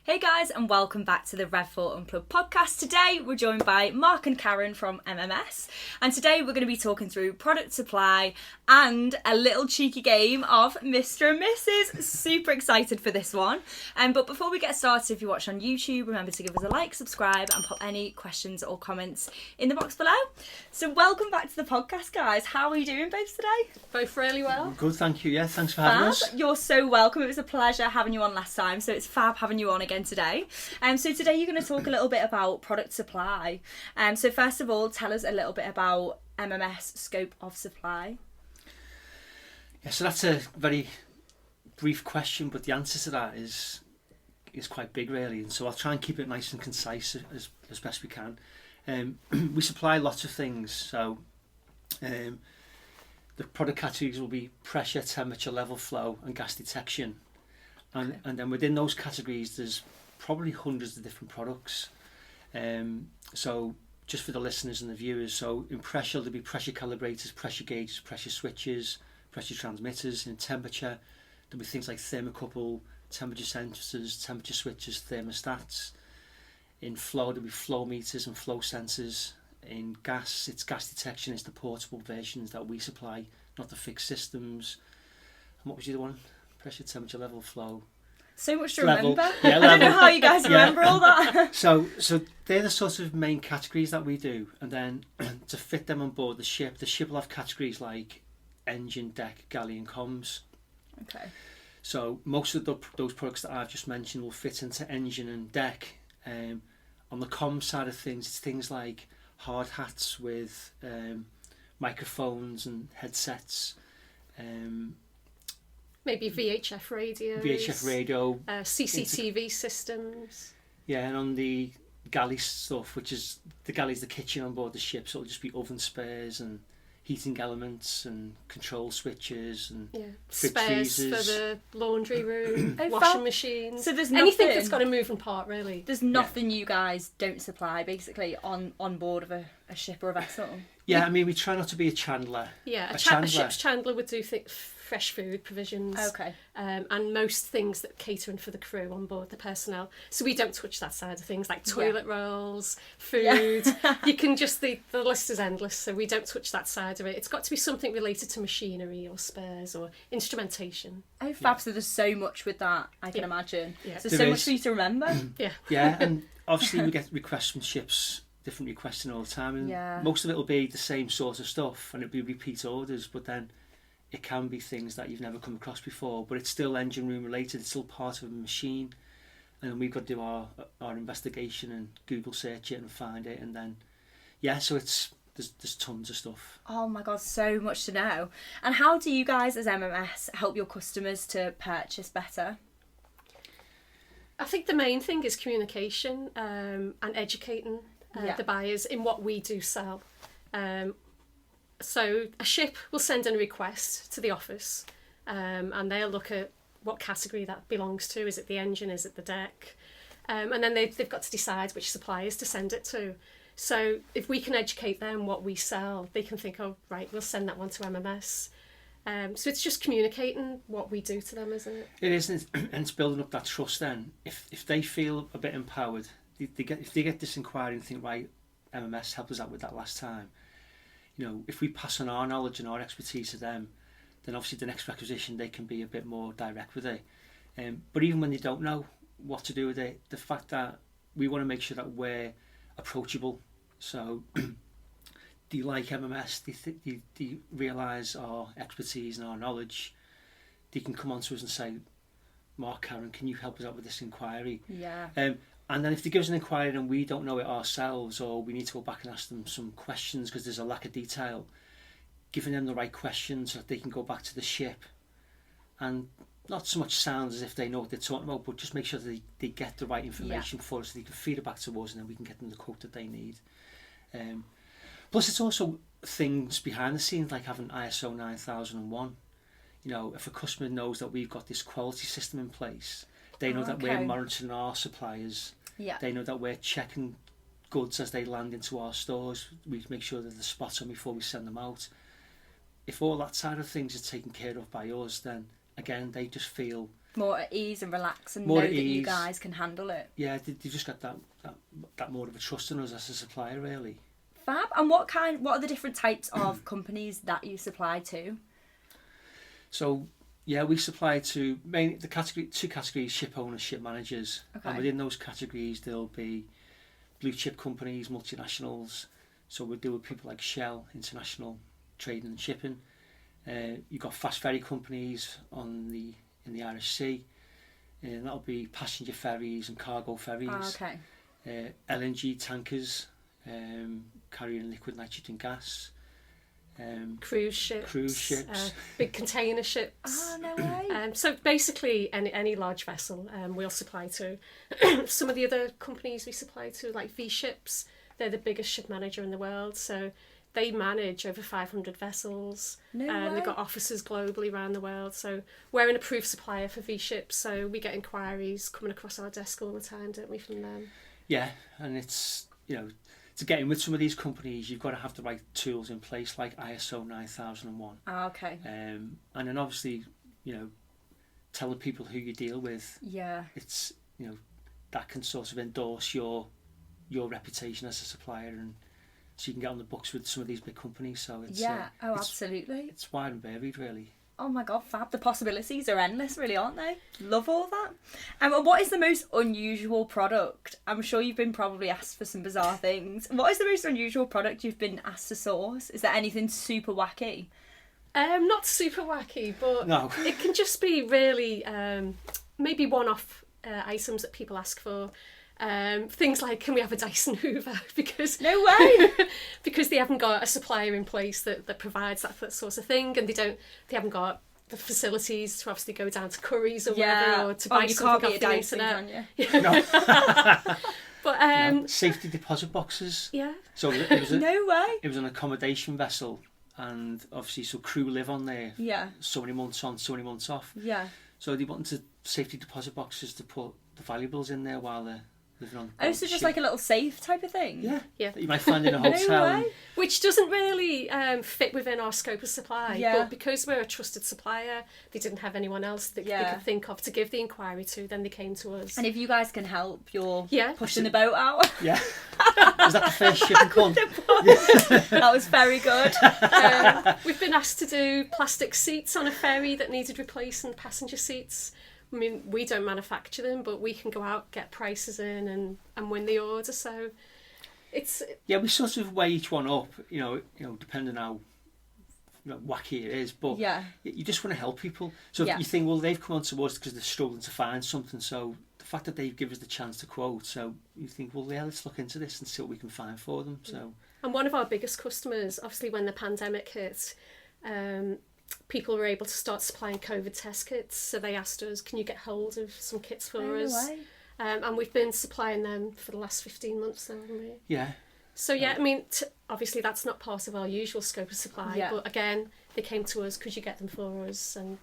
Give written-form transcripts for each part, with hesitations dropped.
Hey guys, and welcome back to the Red 4 Unplugged podcast. Today we're joined by Mark and Karen from MMS, and today we're going to be talking through product supply and a little cheeky game of Mr. and Mrs. Super excited for this one. But before we get started, if you watch on YouTube, remember to give us a like, subscribe, and pop any questions or comments in the box below. So welcome back to the podcast, guys. How are you doing both today? Both really well. Good, thank you. Yeah, thanks for having us. You're so welcome. It was a pleasure having you on last time, so it's fab having you on again today. So today you're going to talk a little bit about product supply. So first of all, tell us a little bit about MMS scope of supply. Yeah, so that's a very brief question, but the answer to that is quite big, really. And so I'll try and keep it nice and concise as best we can. We supply lots of things. So the product categories will be pressure, temperature, level, flow, and gas detection. And then within those categories, there's probably hundreds of different products. So just for the listeners and the viewers, so in pressure there'll be pressure calibrators, pressure gauges, pressure switches, pressure transmitters. In temperature there'll be things like thermocouple, temperature sensors, temperature switches, thermostats. In flow there'll be flow meters and flow sensors. In gas, it's gas detection, it's the portable versions that we supply, not the fixed systems. And what was the other one? Pressure, temperature, level, flow. So much to level. remember. Yeah, I don't know how you guys remember all that. So they're the sort of main categories that we do, and then to fit them on board the ship will have categories like engine, deck, galley and comms. Okay. So most of those products that I've just mentioned will fit into engine and deck. On the comms side of things, it's things like hard hats with microphones and headsets. Maybe VHF radios. VHF radio. CCTV systems. Yeah, and on the galley stuff, which is the galley's the kitchen on board the ship, so it'll just be oven spares and heating elements and control switches and fridge spares freezers. for the laundry room, Oh, washing fab. machines. So there's anything nothing- that's got a moving part, really. There's nothing you guys don't supply, basically, on board of a ship or a vessel. Yeah, I mean, we try not to be a chandler. Yeah, a chandler. ship's chandler would do fresh food provisions. Okay. And most things that catering for the crew on board, the personnel. So we don't touch that side of things, like toilet rolls, food. You can just, the list is endless, so we don't touch that side of it. It's got to be something related to machinery or spares or instrumentation. Oh, fab. So there's so much with that, I can imagine. Yeah. So There so is. much for you to remember. Yeah, and obviously we get requests from ships, different requesting all the time, and most of it will be the same sort of stuff, and it'll be repeat orders, but then it can be things that you've never come across before, but it's still engine room related, it's still part of a machine, and we've got to do our investigation and Google search it and find it, and then so there's tons of stuff. Oh my god, so much to know. And how do you guys as MMS help your customers to purchase better? I think the main thing is communication and educating the buyers in what we do sell. So a ship will send in a request to the office and they'll look at what category that belongs to. Is it the engine? Is it the deck? And then they've got to decide which suppliers to send it to. So if we can educate them what we sell, they can think, oh, right, we'll send that one to MMS. So it's just communicating what we do to them, isn't it? It is, and it's building up that trust then. If they feel a bit empowered, if they get this inquiry and think, right, MMS helped us out with that last time, you know, if we pass on our knowledge and our expertise to them, then obviously the next requisition they can be a bit more direct with it. But even when they don't know what to do with it, the fact that we want to make sure that we're approachable. So do you like MMS? Do you realise our expertise and our knowledge? They can come on to us and say, Mark, Karen, can you help us out with this inquiry? Yeah. And then if they give us an inquiry and we don't know it ourselves, or we need to go back and ask them some questions because there's a lack of detail, giving them the right questions so that they can go back to the ship and not so much sound as if they know what they're talking about, but just make sure that they get the right information for us so they can feed it back to us and then we can get them the quote that they need. Plus it's also things behind the scenes like having ISO 9001. You know, if a customer knows that we've got this quality system in place, they know that we're monitoring our suppliers. Yeah. They know that we're checking goods as they land into our stores. We make sure that they're spot on before we send them out. If all that side of things is taken care of by us, then again they just feel more at ease and relax and more know at that you ease. guys can handle it. Yeah, they just got that more of a trust in us as a supplier, really. Fab. And what are the different types of companies that you supply to? So yeah, we supply to mainly two categories: ship owners, ship managers. Okay. And within those categories, there'll be blue chip companies, multinationals. So we deal with people like Shell, International Trading and Shipping. You've got fast ferry companies in the Irish Sea, and that'll be passenger ferries and cargo ferries. Oh, okay. LNG tankers carrying liquid nitrogen gas. Cruise ships. Big container ships. Oh, no way. So basically any large vessel we'll supply to. Some of the other companies we supply to, like V-Ships, they're the biggest ship manager in the world, so they manage over 500 vessels. No way. They've got offices globally around the world, so we're an approved supplier for V-Ships, so we get inquiries coming across our desk all the time, don't we, from them? Yeah, and it's, to get in with some of these companies, you've got to have the right tools in place, like ISO 9001. Oh, okay. And then obviously, telling people who you deal with. Yeah. It's, that can sort of endorse your reputation as a supplier, and so you can get on the books with some of these big companies. So it's absolutely. It's wide and varied, really. Oh my god, fab. The possibilities are endless, really, aren't they? Love all that. And what is the most unusual product? I'm sure you've been probably asked for some bizarre things. What is the most unusual product you've been asked to source? Is there anything super wacky? Not super wacky, but No. It can just be really maybe one-off items that people ask for. Things like, can we have a Dyson Hoover? Because no way. Because they haven't got a supplier in place that provides that sort of thing, and they haven't got the facilities to obviously go down to Curry's or whatever, or to buy something off the internet. Yeah. No. But safety deposit boxes. Yeah. So it was no way. It was an accommodation vessel, and obviously so crew live on there. Yeah. So many months on, so many months off. Yeah. So they wanted safety deposit boxes to put the valuables in there while they're living on. Oh, so just like a little safe type of thing? Yeah. Yeah. That you might find in a No hotel. way. Which doesn't really fit within our scope of supply. Yeah. But because we're a trusted supplier, they didn't have anyone else that they could think of to give the inquiry to, then they came to us. And if you guys can help, you're Yeah. pushing the boat out. Yeah. Was that the first shipping con? That was very good. We've been asked to do plastic seats on a ferry that needed replacing passenger seats. I mean, we don't manufacture them, but we can go out, get prices in, and win the order. So it's Yeah, we sort of weigh each one up, depending how wacky it is. But yeah, you just want to help people. So Yeah. if you think, well, they've come on to us because they're struggling to find something. So the fact that they've given us the chance to quote, so you think, well, yeah, let's look into this and see what we can find for them. So. And one of our biggest customers, obviously, when the pandemic hit, people were able to start supplying COVID test kits. So they asked us, can you get hold of some kits for us? Way. And we've been supplying them for the last 15 months now, haven't we? Yeah. So yeah, I mean, obviously that's not part of our usual scope of supply. Yeah. But again, they came to us, could you get them for us? And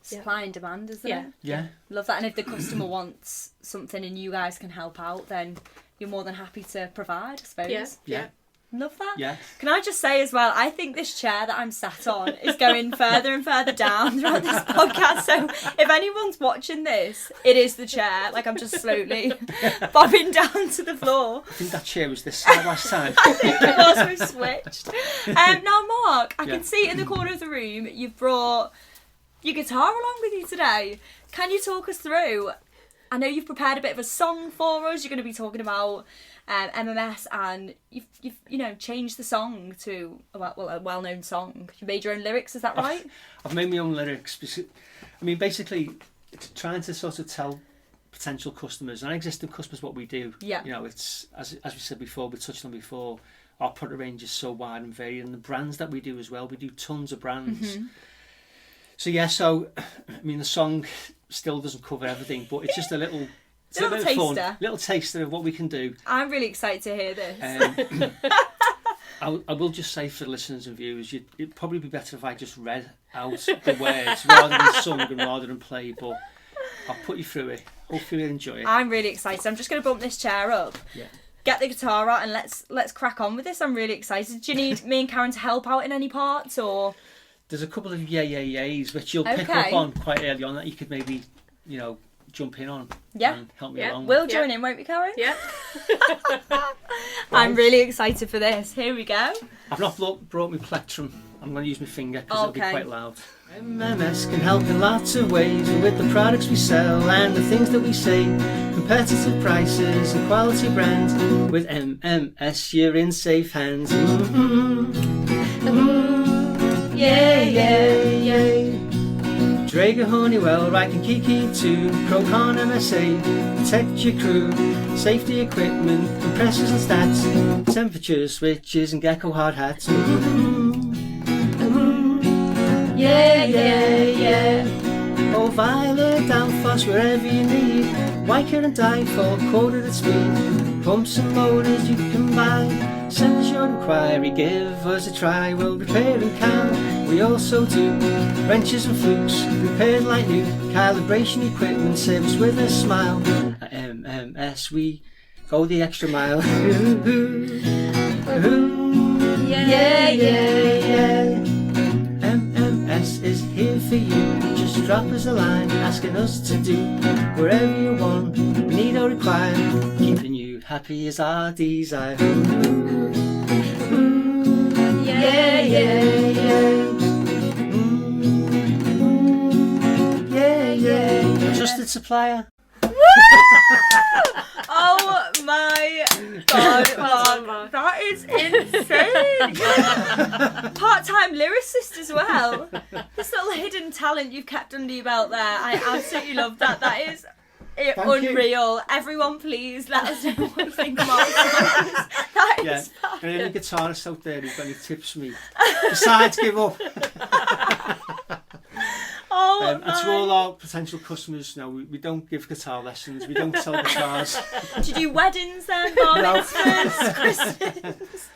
Supply and demand, isn't Yeah. it? Yeah. Love that. And if the customer wants something and you guys can help out, then you're more than happy to provide, I suppose. yeah, Yeah. Love that. Yeah. Can I just say as well, I think this chair that I'm sat on is going further and further down throughout this podcast. So if anyone's watching this, it is the chair. Like I'm just slowly bobbing down to the floor. I think that chair was this side last time. I think it was, we've switched. Now, Mark, I Yeah. can see in the corner of the room you've brought your guitar along with you today. Can you talk us through? I know you've prepared a bit of a song for us. You're going to be talking about MMS, and you've changed the song to a well-known song. You made your own lyrics, is that right? I've made my own lyrics. I mean, basically, it's trying to sort of tell potential customers and existing customers what we do. Yeah. It's as we said before, we touched on before. Our product range is so wide and varied, and the brands that we do as well. We do tons of brands. Mm-hmm. So yeah, I mean, the song still doesn't cover everything, but it's just a little. It's Little a bit of taster. fun, little taster of what we can do. I'm really excited to hear this. I will just say for listeners and viewers, it'd probably be better if I just read out the words rather than sung and rather than play, but I'll put you through it. Hopefully you'll enjoy it. I'm really excited. I'm just going to bump this chair up. Yeah. get the guitar out and let's crack on with this. I'm really excited. Do you need me and Karen to help out in any parts, or? There's a couple of yays which you'll pick up on quite early on that you could maybe, jump in on and help me along. We'll join in, won't we, Karen? Yeah. I'm really excited for this. Here we go. I've not brought my plectrum. I'm going to use my finger because it'll be quite loud. MMS can help in lots of ways with the products we sell and the things that we say. Competitive prices and quality brands. With MMS you're in safe hands. Yeah. Draeger, Honeywell, Reich and Kiki too. Procon, MSA, protect your crew. Safety equipment, compressors and stats. Temperature switches and gecko hard hats. Yeah. Oh, Violet, Danfoss, wherever you need. Weicker and Dyfall, quoted at speed. Pumps and motors you can buy. Send us your inquiry, give us a try. We'll repair and can, we also do. Wrenches and flukes, repaired like new. Calibration equipment, service with a smile. At MMS we go the extra mile. Yeah. MMS is here for you. Just drop us a line, asking us to do wherever you want, we need or require. Keeping you happy is our desire. Yeah. Trusted supplier. Oh my god, Mark, that is insane! Part-time lyricist as well. This little hidden talent you've kept under your belt there. I absolutely love that. That is unreal. You. Everyone, please let us know what you think of our songs. That is fab. And any guitarists out there who've got any tips for me, besides give up. And to all our potential customers, no, we don't give guitar lessons, we don't sell guitars. Do you do weddings then, bar mitzvahs, Christmas?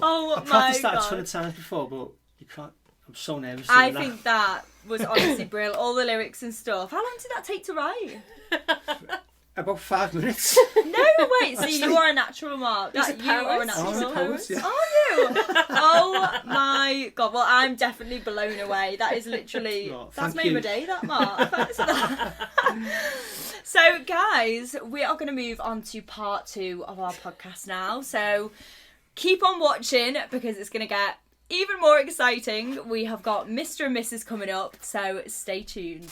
Oh I've my practiced that god. a ton of times before, but you can't. I'm so nervous. I think that was honestly brilliant. All the lyrics and stuff. How long did that take to write? About 5 minutes. No, wait. So you are a natural, Mark. He's a You are a poet. natural. I'm a poet, yeah. Are you? Oh my god. Well, I'm definitely blown away. That is literally that's made my day. That, Mark. Thanks for that. So, guys, we are going to move on to part 2 of our podcast now. So, keep on watching because it's going to get even more exciting. We have got Mr. and Mrs. coming up, so stay tuned.